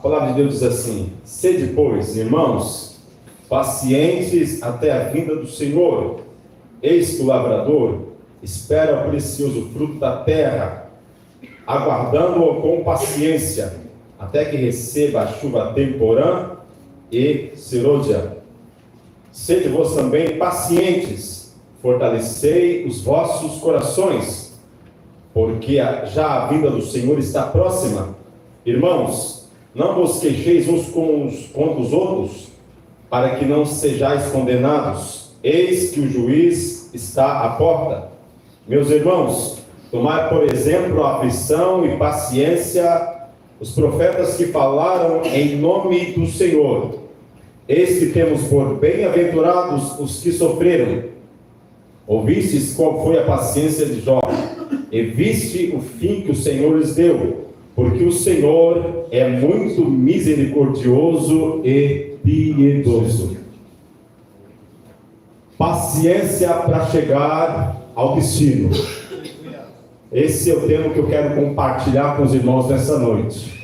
palavra de Deus diz assim: sede, pois, irmãos, pacientes até a vinda do Senhor. Eis que o lavrador espera o precioso fruto da terra, aguardando-o com paciência, até que receba a chuva temporã e serôdia. Sede vós também pacientes, fortalecei os vossos corações, porque já a vinda do Senhor está próxima. Irmãos, não vos queixeis uns contra os outros, para que não sejais condenados. Eis que o juiz está à porta. Meus irmãos, tomai por exemplo a aflição e paciência os profetas que falaram em nome do Senhor. Eis que temos por bem-aventurados os que sofreram. Ouvistes qual foi a paciência de Jó, e viste o fim que o Senhor lhes deu, porque o Senhor é muito misericordioso e piedoso. Paciência para chegar ao destino. Esse é o tema que eu quero compartilhar com os irmãos nessa noite.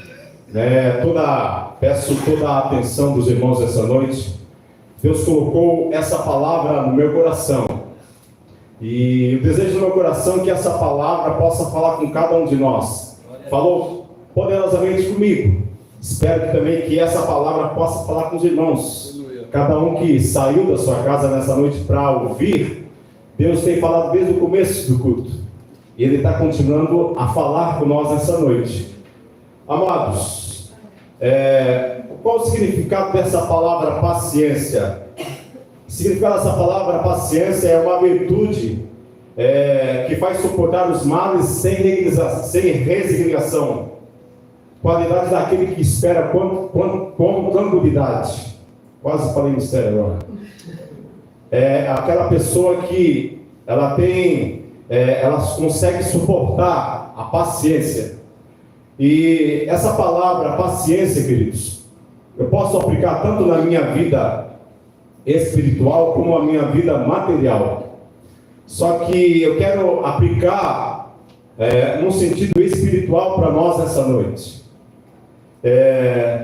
Peço toda a atenção dos irmãos nessa noite. Deus colocou essa palavra no meu coração. E o desejo do meu coração é que essa palavra possa falar com cada um de nós. Falou poderosamente comigo. Espero também que essa palavra possa falar com os irmãos. Cada um que saiu da sua casa nessa noite para ouvir, Deus tem falado desde o começo do culto. E Ele está continuando a falar com nós nessa noite. Amados, qual o significado dessa palavra paciência? O significado dessa palavra paciência é uma virtude que faz suportar os males sem resignação. Qualidade daquele que espera com tranquilidade. Quase falei mistério agora. É aquela pessoa que ela consegue suportar a paciência. E essa palavra paciência, queridos, eu posso aplicar tanto na minha vida espiritual como na minha vida material. Só que eu quero aplicar num sentido espiritual para nós nessa noite.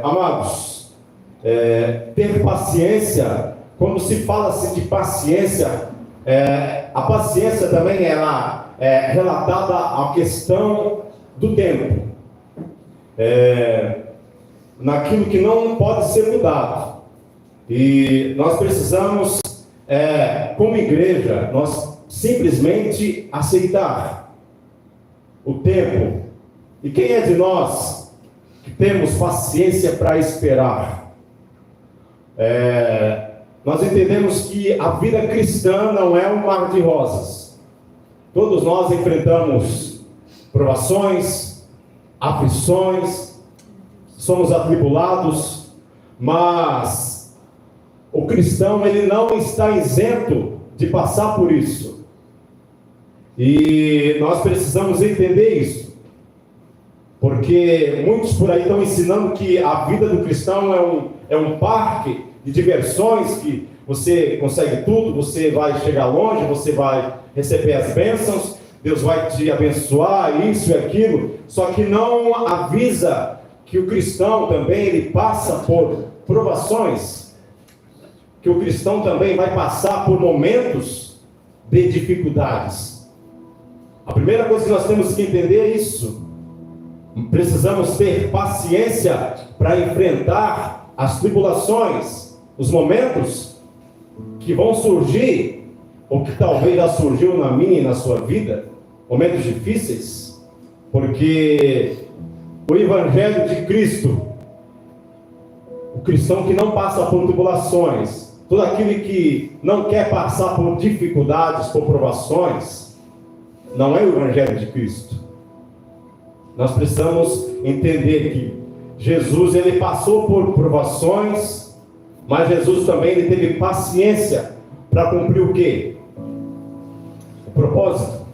Amados, ter paciência, quando se fala-se de paciência, a paciência também ela é relatada à questão do tempo, naquilo que não pode ser mudado. E nós precisamos, como igreja, nós simplesmente aceitar o tempo. E quem é de nós que temos paciência para esperar? Nós entendemos que a vida cristã não é um mar de rosas. Todos nós enfrentamos provações, aflições, somos atribulados, mas o cristão ele não está isento de passar por isso. E nós precisamos entender isso, porque muitos por aí estão ensinando que a vida do cristão é um parque de diversões, que você consegue tudo, você vai chegar longe, você vai receber as bênçãos, Deus vai te abençoar, isso e aquilo. Só que não avisa que o cristão também ele passa por provações, que o cristão também vai passar por momentos de dificuldades. A primeira coisa que nós temos que entender é isso. Precisamos ter paciência para enfrentar as tribulações, os momentos que vão surgir, ou que talvez já surgiu na minha e na sua vida, momentos difíceis, porque o Evangelho de Cristo, o cristão que não passa por tribulações, todo aquele que não quer passar por dificuldades, por provações, não é o Evangelho de Cristo. Nós precisamos entender que Jesus ele passou por provações, mas Jesus também ele teve paciência para cumprir o quê? O propósito,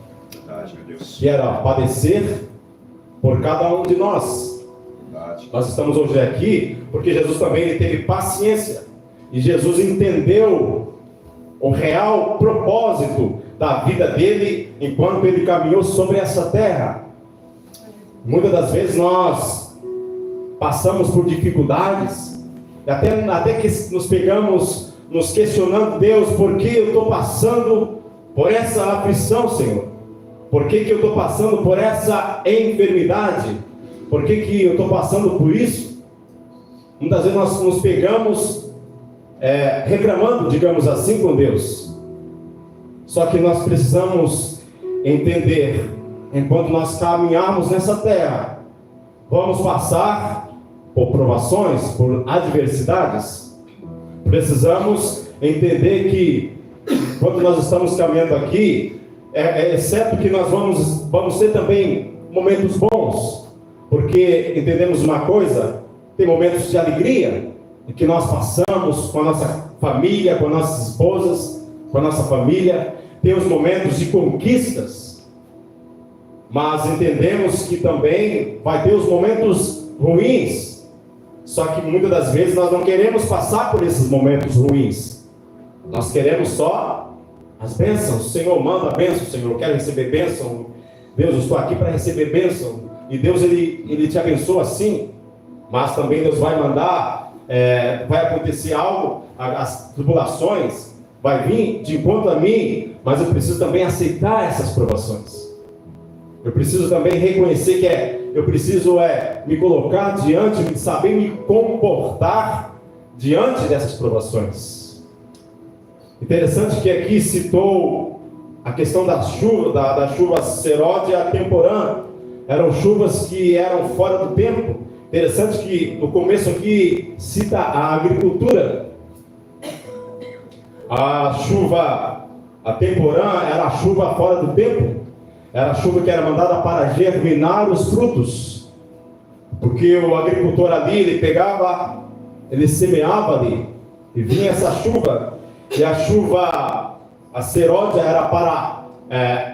que era padecer por cada um de nós. Nós estamos hoje aqui porque Jesus também ele teve paciência, e Jesus entendeu o real propósito da vida dele enquanto ele caminhou sobre essa terra. Muitas das vezes nós passamos por dificuldades, até que nos pegamos nos questionando: Deus, por que eu estou passando por essa aflição, Senhor? Por que eu estou passando por essa enfermidade? Por que eu estou passando por isso? Muitas vezes nós nos pegamos reclamando, digamos assim, com Deus. Só que nós precisamos entender, enquanto nós caminharmos nessa terra, vamos passar por provações, por adversidades. Precisamos entender que, quando nós estamos caminhando aqui, é certo que nós vamos ter também momentos bons, porque entendemos uma coisa: tem momentos de alegria, em que nós passamos com a nossa família, com as nossas esposas, com a nossa família. Tem os momentos de conquistas, mas entendemos que também vai ter os momentos ruins. Só que muitas das vezes nós não queremos passar por esses momentos ruins, nós queremos só as bênçãos. O Senhor manda a bênção: Senhor, eu quero receber bênção. Deus, eu estou aqui para receber bênção. E Deus, Ele te abençoa assim. Mas também Deus vai mandar, vai acontecer algo, as tribulações vai vir de encontro a mim, mas eu preciso também aceitar essas provações. Eu preciso também reconhecer que eu preciso me colocar diante, saber me comportar diante dessas provações. Interessante que aqui citou a questão da chuva, da chuva seródia temporã. Eram chuvas que eram fora do tempo. Interessante que no começo aqui cita a agricultura. A temporã era a chuva fora do tempo. Era a chuva que era mandada para germinar os frutos. Porque o agricultor ali, ele semeava ali, e vinha essa chuva. E a chuva, a seródia, era para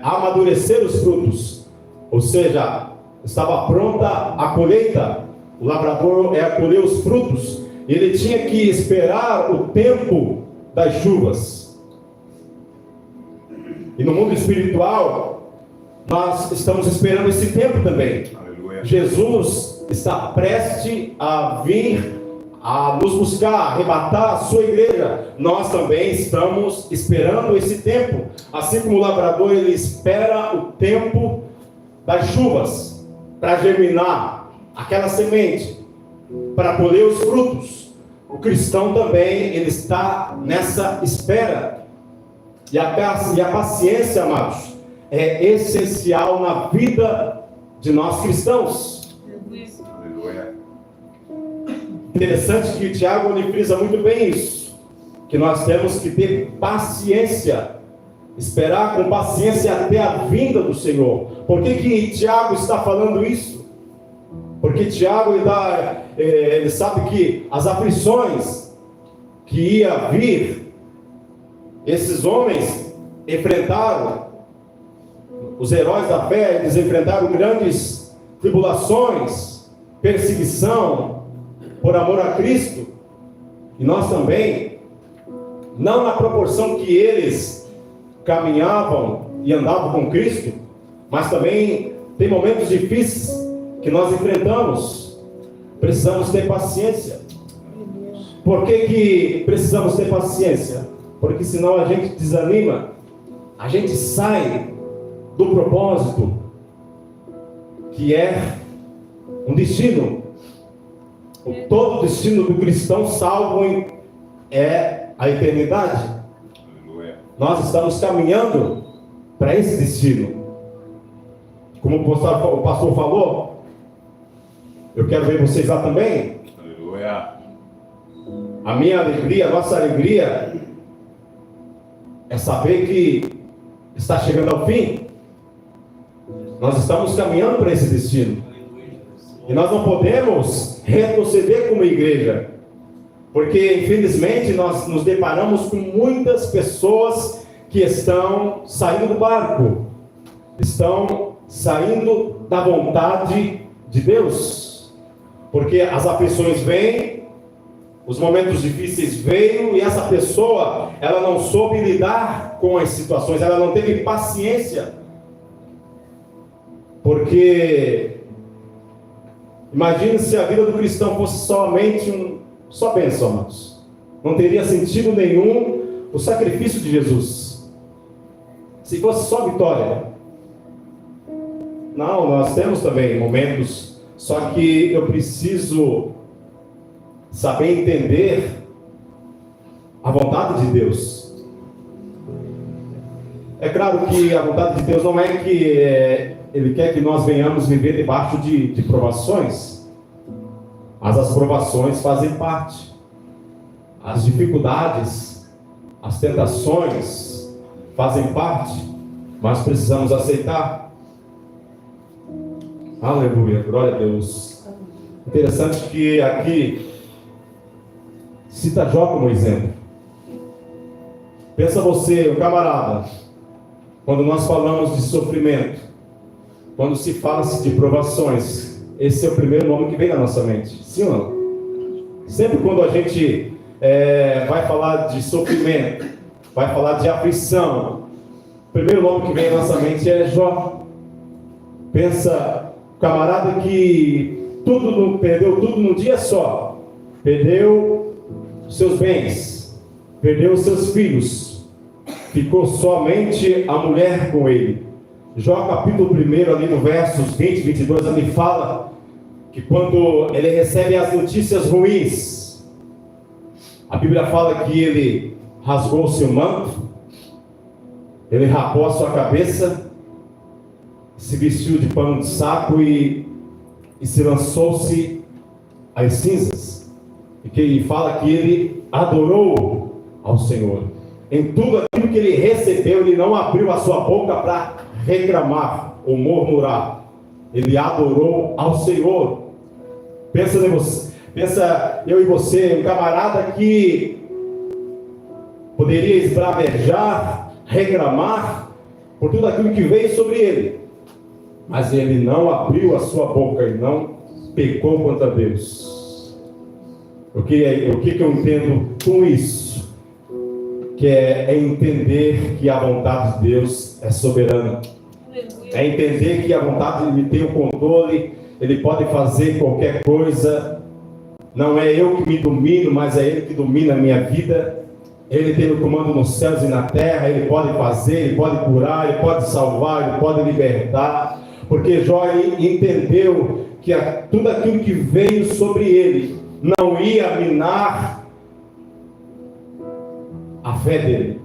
amadurecer os frutos. Ou seja, estava pronta a colheita. O lavrador colher os frutos. Ele tinha que esperar o tempo das chuvas. E no mundo espiritual, nós estamos esperando esse tempo também. Aleluia. Jesus está prestes a vir a nos buscar, a arrebatar a sua igreja. Nós também estamos esperando esse tempo. Assim como o lavrador, ele espera o tempo das chuvas para germinar aquela semente, para colher os frutos. O cristão também, ele está nessa espera. E a paciência, amados, é essencial na vida de nós cristãos. Interessante que o Tiago ele frisa muito bem isso, que nós temos que ter paciência, esperar com paciência até a vinda do Senhor. Por que Tiago está falando isso? Porque Tiago ele sabe que as aflições que ia vir, esses homens enfrentaram, os heróis da fé, eles enfrentaram grandes tribulações, perseguição, por amor a Cristo. E nós também, não na proporção que eles caminhavam e andavam com Cristo, mas também tem momentos difíceis que nós enfrentamos. Precisamos ter paciência. Por que precisamos ter paciência? Porque senão a gente desanima, a gente sai do propósito, que é um destino. Todo destino do cristão salvo é a eternidade. Aleluia. Nós estamos caminhando para esse destino. Como o pastor falou, eu quero ver vocês lá também. Aleluia. A minha alegria, a nossa alegria é saber que está chegando ao fim. Nós estamos caminhando para esse destino. E nós não podemos retroceder como igreja, porque infelizmente nós nos deparamos com muitas pessoas que estão saindo do barco, estão saindo da vontade de Deus, porque as aflições vêm, os momentos difíceis veio, e essa pessoa, ela não soube lidar com as situações, ela não teve paciência, porque Imagine se a vida do cristão fosse somente só bênção, amados. Não teria sentido nenhum o sacrifício de Jesus. Se fosse só vitória. Não, nós temos também momentos, só que eu preciso saber entender a vontade de Deus. É claro que a vontade de Deus não é que Ele quer que nós venhamos viver debaixo de provações, mas as provações fazem parte. As dificuldades, as tentações fazem parte, mas precisamos aceitar. Aleluia, glória a Deus. Interessante que aqui cita Jó como exemplo. Pensa você, o camarada, quando nós falamos de sofrimento, quando se fala-se de provações, esse é o primeiro nome que vem na nossa mente, sim ou não? Sempre quando a gente vai falar de sofrimento, vai falar de aflição, o primeiro nome que vem na nossa mente é Jó. Pensa, camarada que perdeu tudo num dia só, perdeu seus bens, perdeu seus filhos, ficou somente a mulher com ele. Jó capítulo 1, ali no versos 20 e 22, ele fala que quando ele recebe as notícias ruins, a Bíblia fala que ele rasgou o seu manto, ele rapou a sua cabeça, se vestiu de pano de saco e se lançou-se às cinzas. E que ele fala que ele adorou ao Senhor. Em tudo aquilo que ele recebeu, ele não abriu a sua boca para reclamar ou murmurar. Ele adorou ao Senhor. Pensa eu e você, um camarada que poderia esbravejar, reclamar por tudo aquilo que veio sobre ele, mas ele não abriu a sua boca e não pecou contra Deus. O que eu entendo com isso? Que é entender que a vontade de Deus é soberana. É entender que a vontade dele tem o controle, ele pode fazer qualquer coisa. Não é eu que me domino, mas é ele que domina a minha vida. Ele tem o comando nos céus e na terra. Ele pode fazer, ele pode curar, ele pode salvar, ele pode libertar. Porque Jó entendeu que tudo aquilo que veio sobre ele não ia minar a fé dele,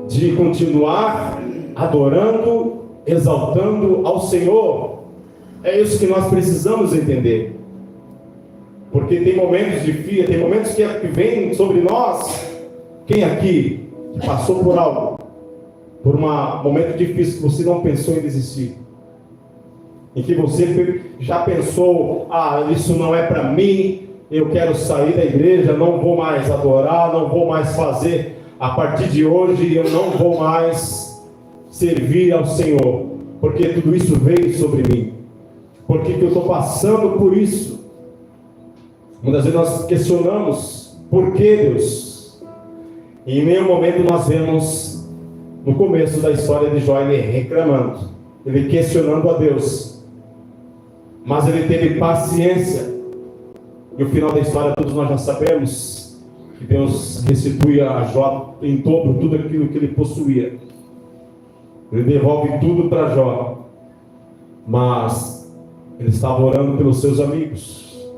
de continuar adorando, exaltando ao Senhor. É isso que nós precisamos entender, porque tem momentos difíceis, tem momentos que vêm sobre nós. Quem aqui passou por algo, por um momento difícil que você não pensou em desistir, em que você já pensou, isso não é para mim, eu quero sair da igreja, não vou mais adorar, não vou mais fazer, a partir de hoje eu não vou mais servir ao Senhor, porque tudo isso veio sobre mim. Por que eu estou passando por isso? Muitas vezes nós questionamos, por que Deus? E em nenhum momento nós vemos, no começo da história de Jó, ele reclamando, ele questionando a Deus, mas ele teve paciência. E o final da história todos nós já sabemos, que Deus restitui a Jó em dobro tudo aquilo que ele possuía. Ele devolve tudo para Jó, mas ele estava orando pelos seus amigos,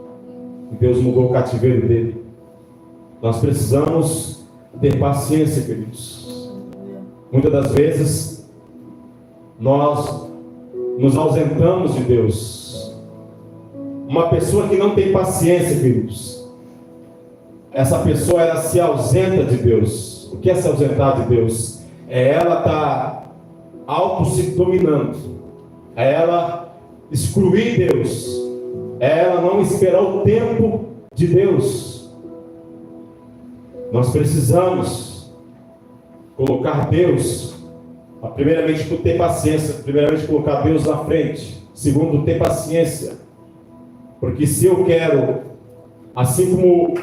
e Deus mudou o cativeiro dele. Nós precisamos ter paciência, queridos. Muitas das vezes nós nos ausentamos de Deus. Uma pessoa que não tem paciência, queridos, essa pessoa, ela se ausenta de Deus. O que é se ausentar de Deus? É ela estar se dominando, é ela excluir Deus, é ela não esperar o tempo de Deus. Nós precisamos colocar Deus, primeiramente por ter paciência, primeiramente colocar Deus na frente, segundo ter paciência. Porque se eu quero, assim como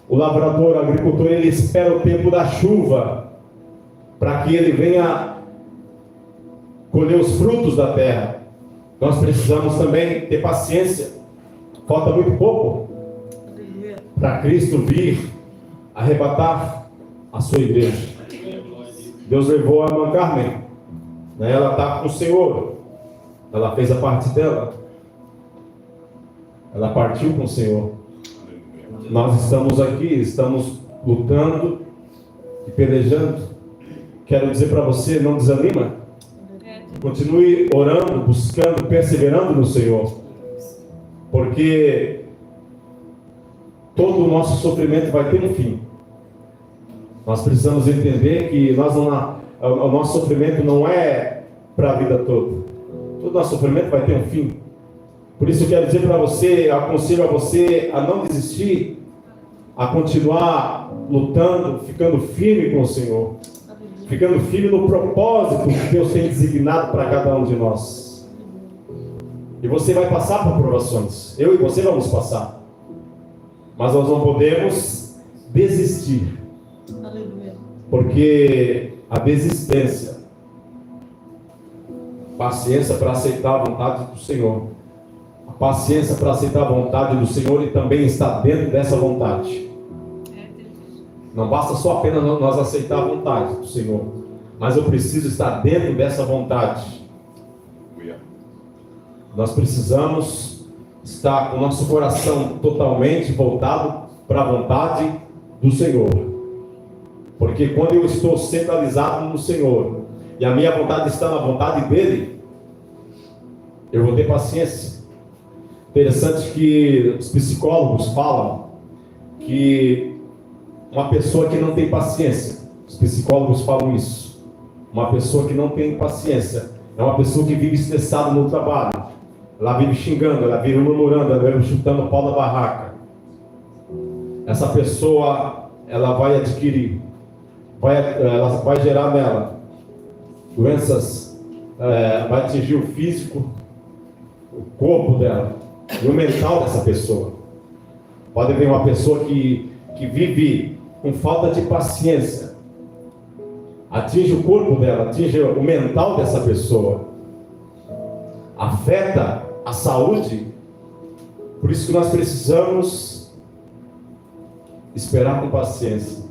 o lavrador, o agricultor, ele espera o tempo da chuva, para que ele venha colher os frutos da terra. Nós precisamos também ter paciência. Falta muito pouco para Cristo vir arrebatar a sua igreja. Deus levou a irmã Carmen, né? Ela está com o Senhor, ela fez a parte dela, ela partiu com o Senhor. Nós estamos aqui, estamos lutando e pelejando. Quero dizer para você, não desanima. Continue orando, buscando, perseverando no Senhor. Porque todo o nosso sofrimento vai ter um fim. Nós precisamos entender que o nosso sofrimento não é para a vida toda. Todo o nosso sofrimento vai ter um fim. Por isso eu quero dizer para você, aconselho a você a não desistir, a continuar lutando, ficando firme com o Senhor, ficando firme no propósito que Deus tem designado para cada um de nós. E você vai passar por provações, eu e você vamos passar, mas nós não podemos desistir, porque a desistência, paciência para aceitar a vontade do Senhor, a paciência para aceitar a vontade do Senhor e também está dentro dessa vontade. Não basta só apenas nós aceitar a vontade do Senhor, mas eu preciso estar dentro dessa vontade. Nós precisamos estar com o nosso coração totalmente voltado para a vontade do Senhor. Porque quando eu estou centralizado no Senhor e a minha vontade está na vontade dEle, eu vou ter paciência. Interessante que os psicólogos falam que uma pessoa que não tem paciência, os psicólogos falam isso, uma pessoa que não tem paciência é uma pessoa que vive estressada no trabalho, ela vive xingando, ela vive murmurando, ela vive chutando o pau da barraca. Essa pessoa, ela vai adquirir, ela vai gerar nela doenças, vai atingir o físico, o corpo dela e o mental dessa pessoa. Pode ver uma pessoa que vive com falta de paciência, atinge o corpo dela, atinge o mental dessa pessoa, afeta a saúde. Por isso que nós precisamos esperar com paciência.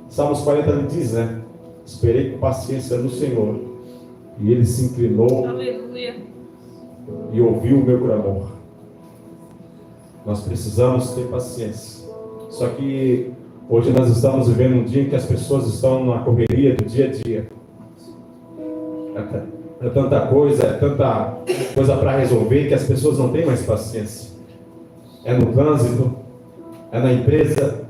Salmos 40 diz, né? Esperei com paciência no Senhor, e Ele se inclinou. Aleluia. E ouviu o meu clamor. Nós precisamos ter paciência. Só que hoje nós estamos vivendo um dia em que as pessoas estão na correria do dia a dia. É tanta coisa para resolver que as pessoas não têm mais paciência. É no trânsito, é na empresa,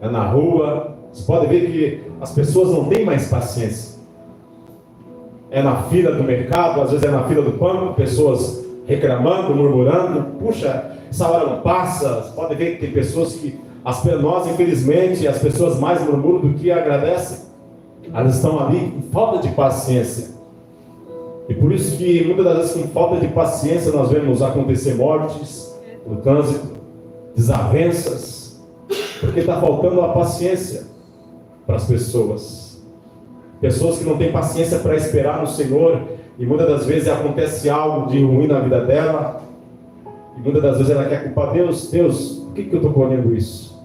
é na rua. Você pode ver que as pessoas não têm mais paciência. É na fila do mercado, às vezes é na fila do banco, pessoas reclamando, murmurando. Puxa, essa hora não passa. Você pode ver que tem pessoas que, nós infelizmente, as pessoas mais murmuram do que agradecem. Elas estão ali com falta de paciência. E por isso que muitas das vezes com falta de paciência nós vemos acontecer mortes no trânsito, desavenças, porque está faltando a paciência para as pessoas. Pessoas que não têm paciência para esperar no Senhor, e muitas das vezes acontece algo de ruim na vida dela, e muitas das vezes ela quer culpar Deus. Deus, por que eu estou colhendo isso?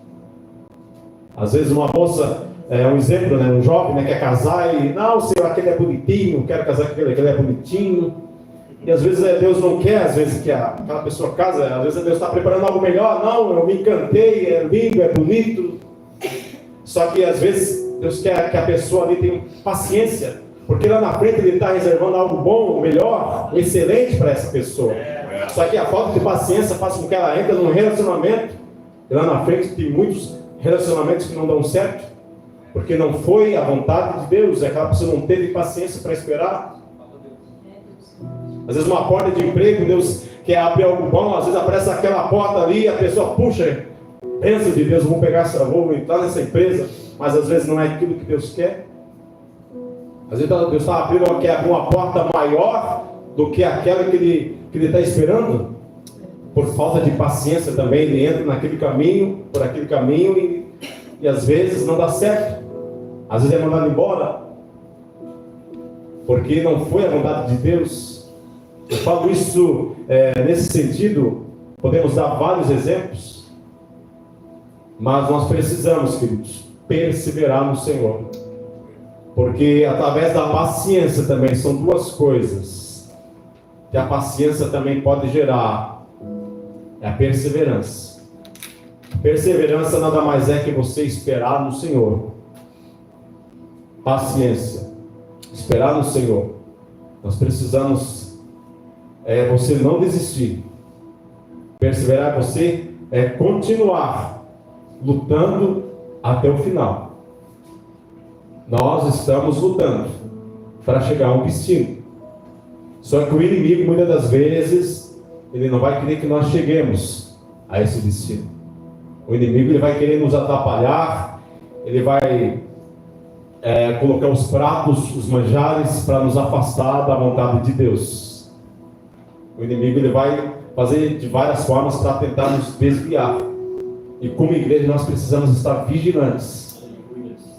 Às vezes uma moça, um exemplo, né, um jovem, né, quer casar e, não, Senhor, aquele é bonitinho, quero casar com aquele é bonitinho. E às vezes Deus não quer, às vezes, que aquela pessoa casa, às vezes Deus está preparando algo melhor. Não, eu me encantei, é lindo, é bonito. Só que às vezes Deus quer que a pessoa ali tenha paciência, porque lá na frente Ele está reservando algo bom, melhor, excelente para essa pessoa. Só que a falta de paciência faz com que ela entre num relacionamento, e lá na frente tem muitos relacionamentos que não dão certo, porque não foi a vontade de Deus, aquela pessoa não teve paciência para esperar. Às vezes uma porta de emprego, Deus quer abrir algo bom, às vezes aparece aquela porta ali, a pessoa puxa, pensa de Deus, vou entrar nessa empresa, mas às vezes não é aquilo que Deus quer. Às vezes Deus está abrindo, quer abrir uma porta maior do que aquela que Ele está esperando. Por falta de paciência também, ele entra naquele caminho, por aquele caminho, e às vezes não dá certo. Às vezes é mandado embora, porque não foi a vontade de Deus. Eu falo isso nesse sentido, podemos dar vários exemplos, mas nós precisamos, queridos, perseverar no Senhor, porque através da paciência também são duas coisas que a paciência também pode gerar, é a perseverança. Perseverança nada mais é que você esperar no Senhor. Paciência, esperar no Senhor. Nós precisamos você não desistir. Perseverar você continuar lutando até o final. Nós estamos lutando para chegar a um destino. Só que o inimigo, muitas das vezes, ele não vai querer que nós cheguemos a esse destino. O inimigo, ele vai querer nos atrapalhar, ele vai colocar os pratos, os manjares, para nos afastar da vontade de Deus. O inimigo, ele vai fazer de várias formas para tentar nos desviar. E como igreja, nós precisamos estar vigilantes.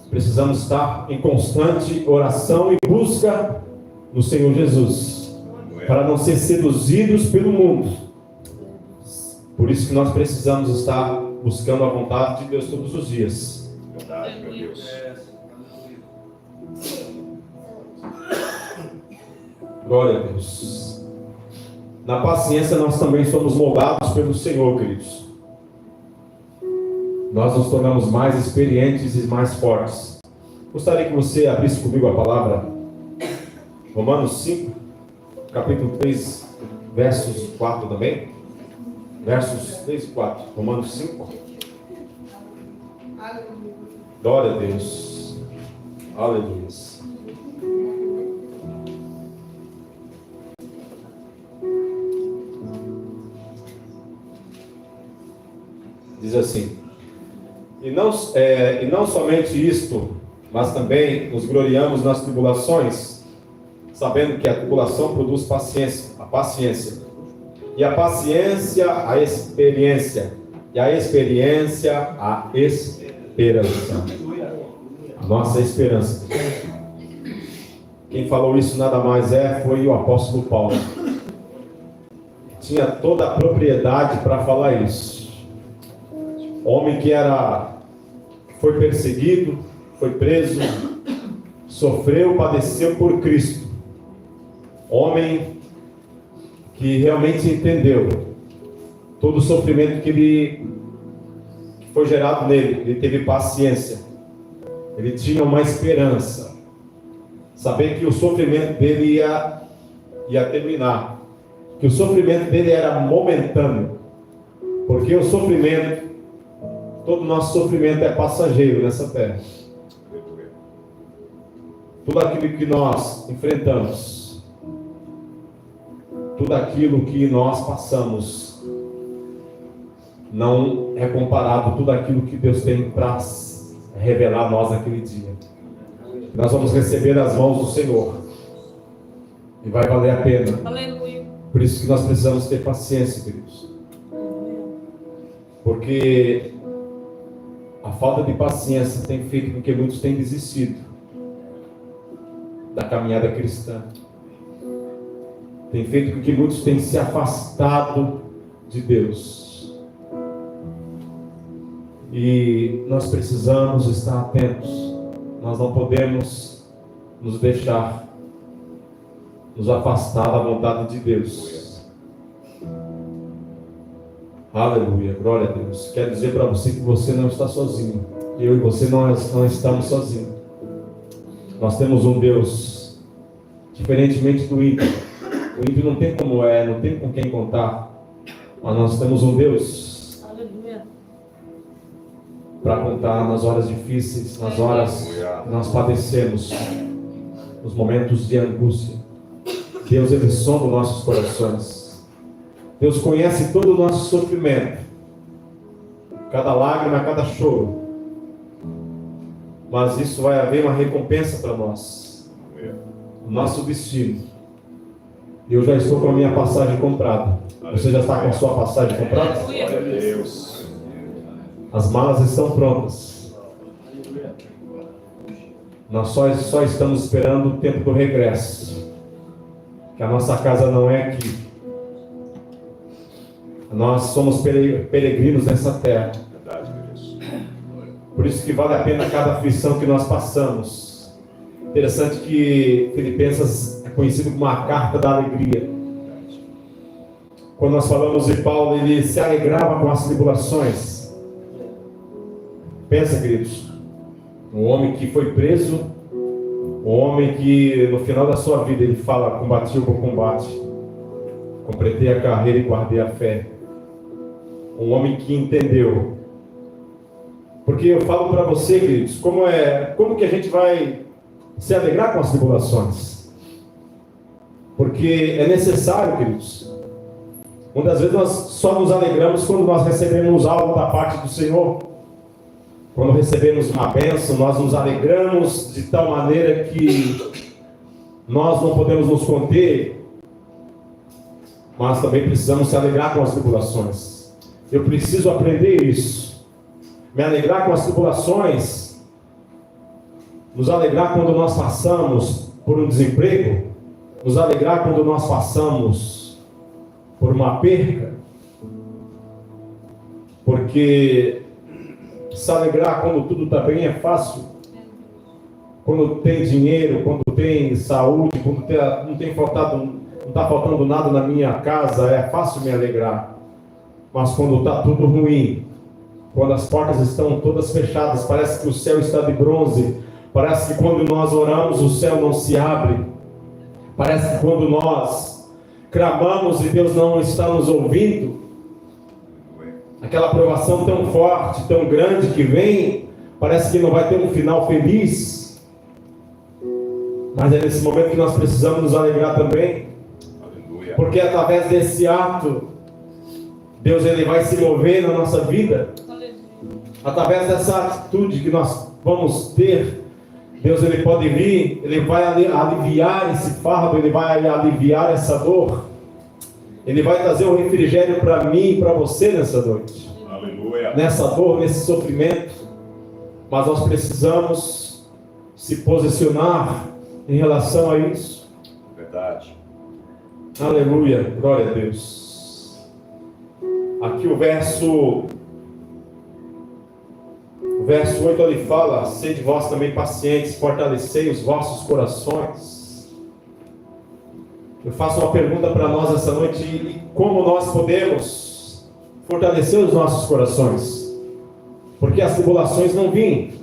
Precisamos estar em constante oração e busca no Senhor Jesus, para não ser seduzidos pelo mundo. Por isso que nós precisamos estar buscando a vontade de Deus todos os dias. Verdade, meu Deus. Glória a Deus. Na paciência nós também somos moldados pelo Senhor, queridos. Nós nos tornamos mais experientes e mais fortes. Gostaria que você abrisse comigo a palavra Romanos 5, capítulo 3, versos 4 também. Versos 3 e 4. Romanos 5. Glória a Deus. Aleluia. Diz assim: e não somente isto, mas também nos gloriamos nas tribulações, sabendo que a tribulação produz paciência, a paciência, e a paciência, a experiência, e a experiência, a esperança. A nossa esperança. Quem falou isso nada mais foi o apóstolo Paulo. Tinha toda a propriedade para falar isso. Homem que foi perseguido, foi preso, sofreu, padeceu por Cristo. Homem que realmente entendeu todo o sofrimento que foi gerado nele. Ele teve paciência, ele tinha uma esperança, saber que o sofrimento dele ia terminar, que o sofrimento dele era momentâneo, porque o sofrimento, todo o nosso sofrimento é passageiro nessa terra. Tudo aquilo que nós enfrentamos, tudo aquilo que nós passamos, não é comparado tudo aquilo que Deus tem para revelar a nós naquele dia. Nós vamos receber as mãos do Senhor e vai valer a pena. Aleluia. Por isso que nós precisamos ter paciência, queridos, porque a falta de paciência tem feito com que muitos tenham desistido da caminhada cristã. Tem feito com que muitos tenham se afastado de Deus. E nós precisamos estar atentos. Nós não podemos nos deixar nos afastar da vontade de Deus. Aleluia, glória a Deus. Quero dizer para você que você não está sozinho. Eu e você não estamos sozinhos. Nós temos um Deus, diferentemente do ímpio. O ímpio não tem não tem com quem contar. Mas nós temos um Deus para contar nas horas difíceis, nas horas que nós padecemos, nos momentos de angústia. Deus, Ele sonda os nossos corações. Deus conhece todo o nosso sofrimento, cada lágrima, cada choro. Mas isso vai haver uma recompensa para nós, o nosso destino. Eu já estou com a minha passagem comprada. Você já está com a sua passagem comprada? Glória a Deus. As malas estão prontas. Nós só estamos esperando o tempo do regresso. que a nossa casa não é aqui. Nós somos peregrinos nessa terra. Verdade, meu Deus. Por isso que vale a pena cada aflição que nós passamos. Interessante que Filipenses é conhecido como a carta da alegria. Quando nós falamos de Paulo, ele se alegrava com as tribulações. Pensa, queridos, um homem que foi preso, um homem que no final da sua vida ele fala: combati o bom combate, completei a carreira e guardei a fé. Um homem que entendeu. Porque eu falo para você, queridos, como que a gente vai se alegrar com as tribulações? Porque é necessário, queridos. Muitas vezes nós só nos alegramos quando nós recebemos algo da parte do Senhor. Quando recebemos uma bênção, nós nos alegramos de tal maneira que nós não podemos nos conter. Mas também precisamos se alegrar com as tribulações. Eu preciso aprender isso. Me alegrar com as tribulações. Nos alegrar quando nós passamos por um desemprego. Nos alegrar quando nós passamos por uma perca. Porque se alegrar quando tudo está bem é fácil. Quando tem dinheiro, quando tem saúde, quando não está faltando nada na minha casa, é fácil me alegrar. Mas quando está tudo ruim, quando as portas estão todas fechadas, parece que o céu está de bronze, parece que quando nós oramos o céu não se abre, parece que quando nós clamamos e Deus não está nos ouvindo, aquela provação tão forte, tão grande que vem, parece que não vai ter um final feliz. Mas é nesse momento que nós precisamos nos alegrar também. Aleluia. Porque através desse ato, Deus ele vai se mover na nossa vida. Através dessa atitude que nós vamos ter, Deus ele pode vir, ele vai aliviar esse fardo, ele vai aliviar essa dor. Ele vai trazer um refrigério para mim e para você nessa noite. Aleluia. Nessa dor, nesse sofrimento. Mas nós precisamos se posicionar em relação a isso. Verdade. Aleluia, glória a Deus. Aqui o verso 8 ele fala: sede vós também pacientes, fortalecei os vossos corações. Eu faço uma pergunta para nós essa noite: e como nós podemos fortalecer os nossos corações? Porque as tribulações não vêm.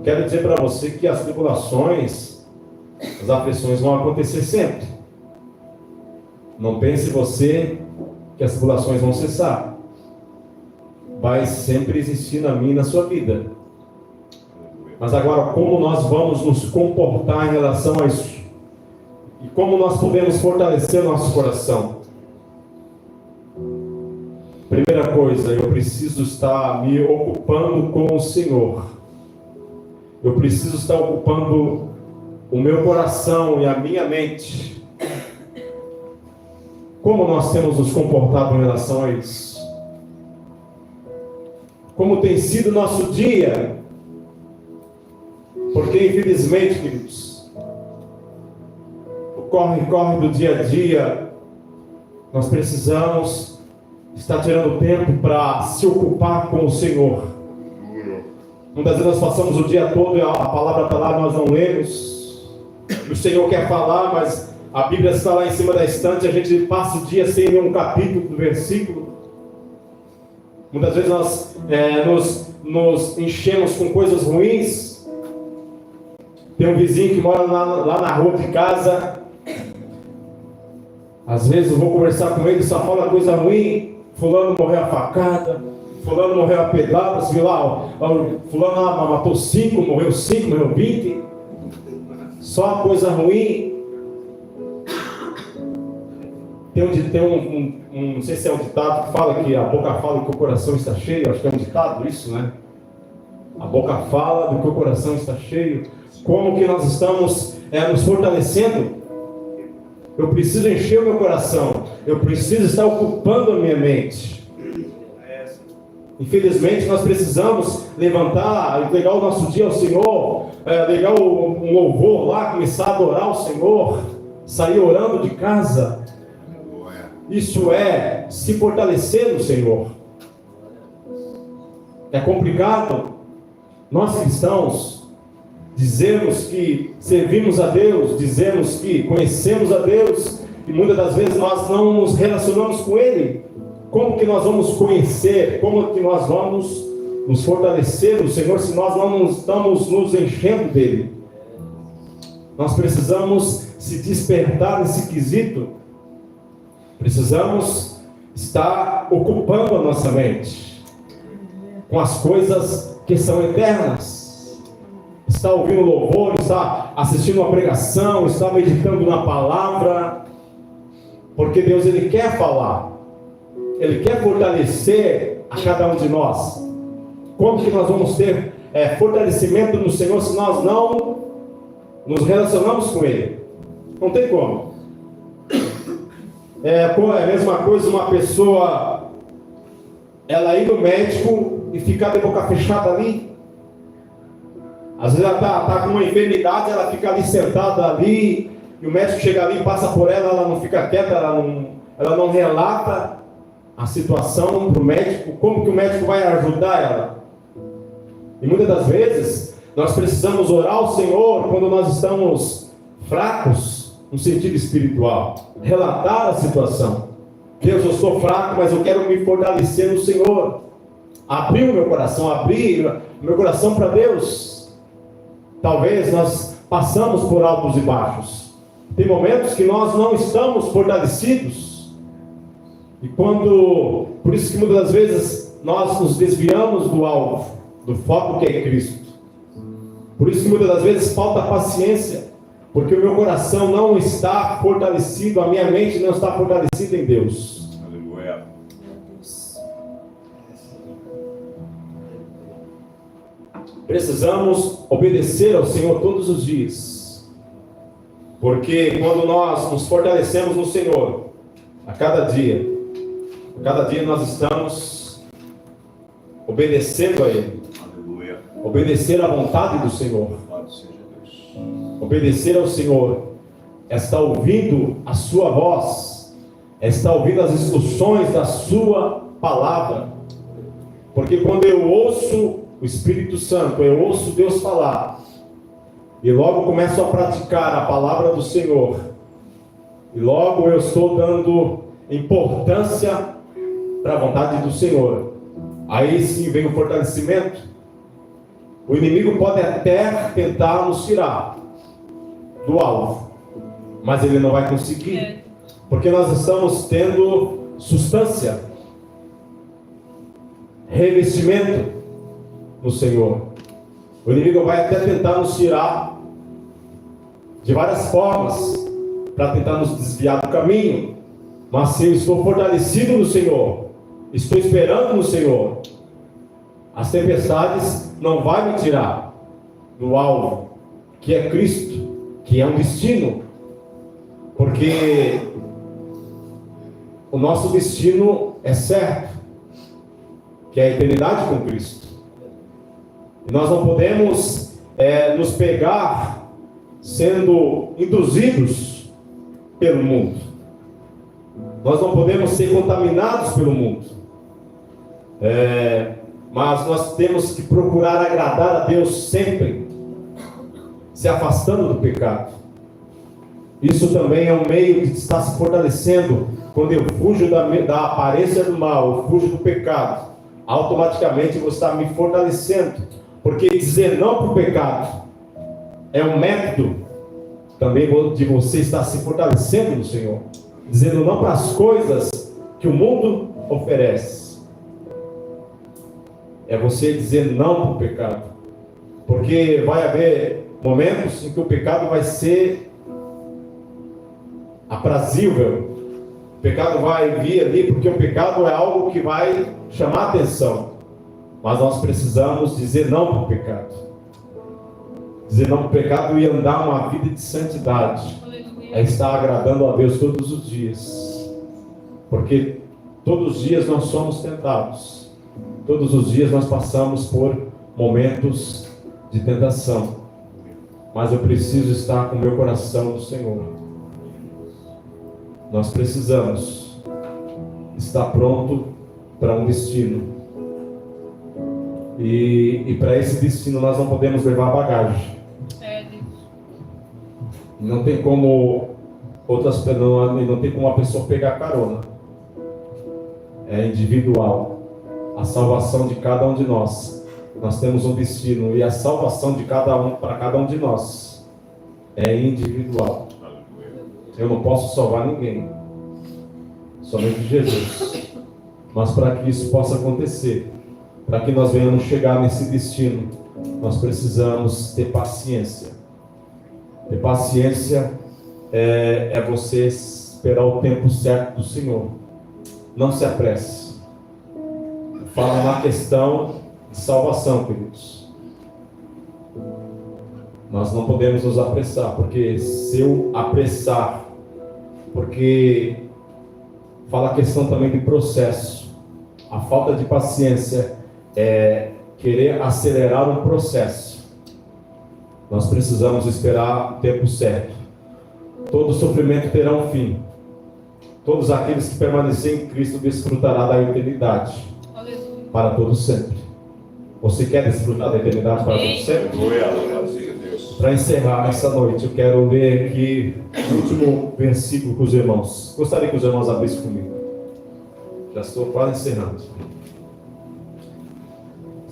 Quero dizer para você que as tribulações, as aflições vão acontecer sempre. Não pense você que as tribulações vão cessar. Vai sempre existir na minha e na sua vida. Mas agora, como nós vamos nos comportar em relação a isso? E como nós podemos fortalecer o nosso coração? Primeira coisa, eu preciso estar me ocupando com o Senhor. Eu preciso estar ocupando o meu coração e a minha mente. Como nós temos nos comportado em relação a isso? Como tem sido o nosso dia? Porque infelizmente, queridos, o corre-corre do dia a dia, nós precisamos estar tirando tempo para se ocupar com o Senhor. Muitas vezes nós passamos o dia todo e a palavra está lá, nós não lemos. O Senhor quer falar, mas a Bíblia está lá em cima da estante, a gente passa o dia sem ler um capítulo do versículo. Muitas vezes nós nos enchemos com coisas ruins. Tem um vizinho que mora lá na rua de casa. Às vezes eu vou conversar com ele e só fala coisa ruim. Fulano morreu a facada, fulano morreu a pedrada, viu lá, fulano matou 5, morreu 5, morreu 20. Só coisa ruim. Não sei se é um ditado que fala que a boca fala do que o coração está cheio. Acho que é um ditado isso, né? A boca fala do que o coração está cheio. Como que nós estamos nos fortalecendo? Eu preciso encher o meu coração. Eu preciso estar ocupando a minha mente. Infelizmente nós precisamos levantar, entregar o nosso dia ao Senhor, ligar um louvor lá, começar a adorar o Senhor. sair orando de casa. Aleluia. Isso é se fortalecer no Senhor. É complicado nós cristãos dizemos que servimos a Deus, dizemos que conhecemos a Deus, e muitas das vezes nós não nos relacionamos com Ele. Como que nós vamos conhecer, como que nós vamos nos fortalecer no Senhor se nós não estamos nos enchendo dEle? Nós precisamos se despertar nesse quesito. Precisamos estar ocupando a nossa mente com as coisas que são eternas. Está ouvindo louvor, está assistindo uma pregação, está meditando na palavra, porque Deus, Ele quer falar, Ele quer fortalecer a cada um de nós. Como que nós vamos ter fortalecimento no Senhor se nós não nos relacionamos com Ele? Não tem como. É a mesma coisa uma pessoa ela ir no médico e ficar de boca fechada ali. Às vezes ela está com uma enfermidade, ela fica ali sentada ali, e o médico chega ali e passa por ela, ela não fica quieta, ela não relata a situação para o médico. Como que o médico vai ajudar ela? E muitas das vezes nós precisamos orar ao Senhor quando nós estamos fracos no sentido espiritual, relatar a situação. Deus, eu sou fraco, mas eu quero me fortalecer no Senhor. Abrir o meu coração para Deus. Talvez nós passamos por altos e baixos. Tem momentos que nós não estamos fortalecidos. E por isso que muitas das vezes nós nos desviamos do alvo, do foco que é Cristo. Por isso que muitas das vezes falta paciência, porque o meu coração não está fortalecido, a minha mente não está fortalecida em Deus. Aleluia. Precisamos obedecer ao Senhor todos os dias, porque quando nós nos fortalecemos no Senhor, a cada dia nós estamos obedecendo a Ele. Aleluia. Obedecer à vontade do Senhor. Louvado seja Deus. Obedecer ao Senhor é estar ouvindo a sua voz, é estar ouvindo as instruções da sua palavra. Porque quando eu ouço o Espírito Santo, eu ouço Deus falar, e logo começo a praticar a palavra do Senhor, e logo eu estou dando importância para a vontade do Senhor, aí sim vem o fortalecimento. O inimigo pode até tentar nos tirar do alvo, mas ele não vai conseguir, porque nós estamos tendo substância, revestimento no Senhor. O inimigo vai até tentar nos tirar de várias formas, para tentar nos desviar do caminho, mas se eu estou fortalecido no Senhor, estou esperando no Senhor, as tempestades não vão me tirar do alvo, que é Cristo, que é um destino, porque o nosso destino é certo, que é a eternidade com Cristo. E nós não podemos nos pegar sendo induzidos pelo mundo. Nós não podemos ser contaminados pelo mundo. Mas nós temos que procurar agradar a Deus sempre, se afastando do pecado. Isso também é um meio de estar se fortalecendo. Quando eu fujo da aparência do mal, eu fujo do pecado, automaticamente eu vou estar me fortalecendo. Porque dizer não para o pecado é um método também de você estar se fortalecendo no Senhor. Dizendo não para as coisas que o mundo oferece. É você dizer não para o pecado. Porque vai haver momentos em que o pecado vai ser aprazível. O pecado vai vir ali, porque o pecado é algo que vai chamar atenção. Mas nós precisamos dizer não para o pecado. Dizer não para o pecado e andar uma vida de santidade. É estar agradando a Deus todos os dias. Porque todos os dias nós somos tentados. Todos os dias nós passamos por momentos de tentação. Mas eu preciso estar com o meu coração no Senhor. nós precisamos estar pronto para um destino. E para esse destino nós não podemos levar bagagem. Não tem como não tem como a pessoa pegar carona. É individual. A salvação de cada um de nós. Nós temos um destino e a salvação de cada um para cada um de nós é individual. Eu não posso salvar ninguém, somente Jesus. Mas para que isso possa acontecer, para que nós venhamos chegar nesse destino, nós precisamos ter paciência. Ter paciência é você esperar o tempo certo do Senhor. Não se apresse. Fala na questão de salvação, queridos. Nós não podemos nos apressar, porque se eu apressar, porque fala a questão também de processo. A falta de paciência é querer acelerar um processo. Nós precisamos esperar o tempo certo. Todo sofrimento terá um fim. Todos aqueles que permanecerem em Cristo desfrutará da eternidade. Aleluia. Para todos sempre. Você quer desfrutar da eternidade para todos sempre? Para encerrar essa noite, eu quero ler aqui o último versículo com os irmãos. Gostaria que os irmãos abrissem comigo. Já estou quase encerrando.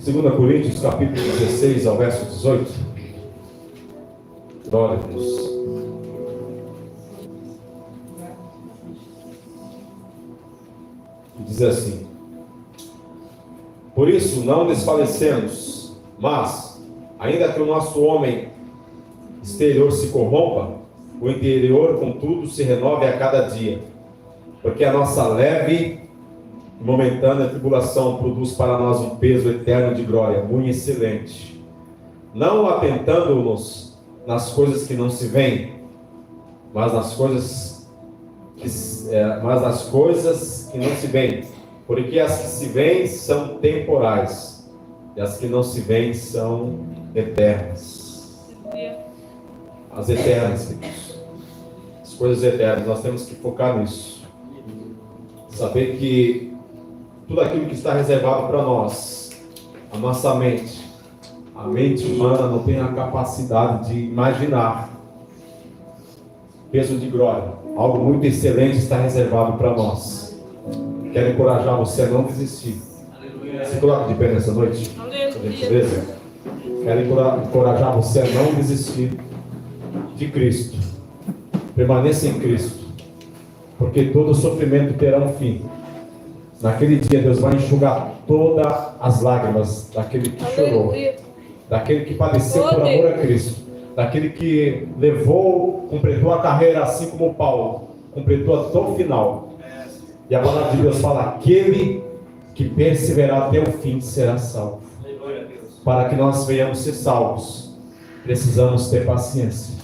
2 Coríntios, capítulo 16, ao verso 18. Glória a Deus. Diz assim: por isso não desfalecemos, mas, ainda que o nosso homem exterior se corrompa, o interior, contudo, se renove a cada dia, porque a nossa leve e momentânea tribulação produz para nós um peso eterno de glória, muito excelente, não atentando-nos nas coisas que não se veem, mas nas coisas que não se veem, porque as que se veem são temporais, e as que não se veem são eternas. As eternas, queridos. As coisas eternas, nós temos que focar nisso. Saber que tudo aquilo que está reservado para nós, a nossa mente, a mente humana não tem a capacidade de imaginar. Peso de glória, algo muito excelente está reservado para nós. Quero encorajar você a não desistir. Se coloca de pé nessa noite. Beleza? Quero encorajar você a não desistir de Cristo. Permaneça em Cristo, porque todo sofrimento terá um fim. Naquele dia Deus vai enxugar todas as lágrimas daquele que chorou, daquele que padeceu por amor a Cristo, daquele que completou a carreira assim como Paulo, completou até o final. E a palavra de Deus fala: aquele que perseverar até o fim será salvo. Para que nós venhamos ser salvos, precisamos ter paciência,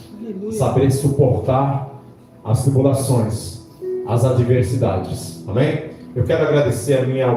saber suportar as tribulações, as adversidades. Amém? Eu quero agradecer a minha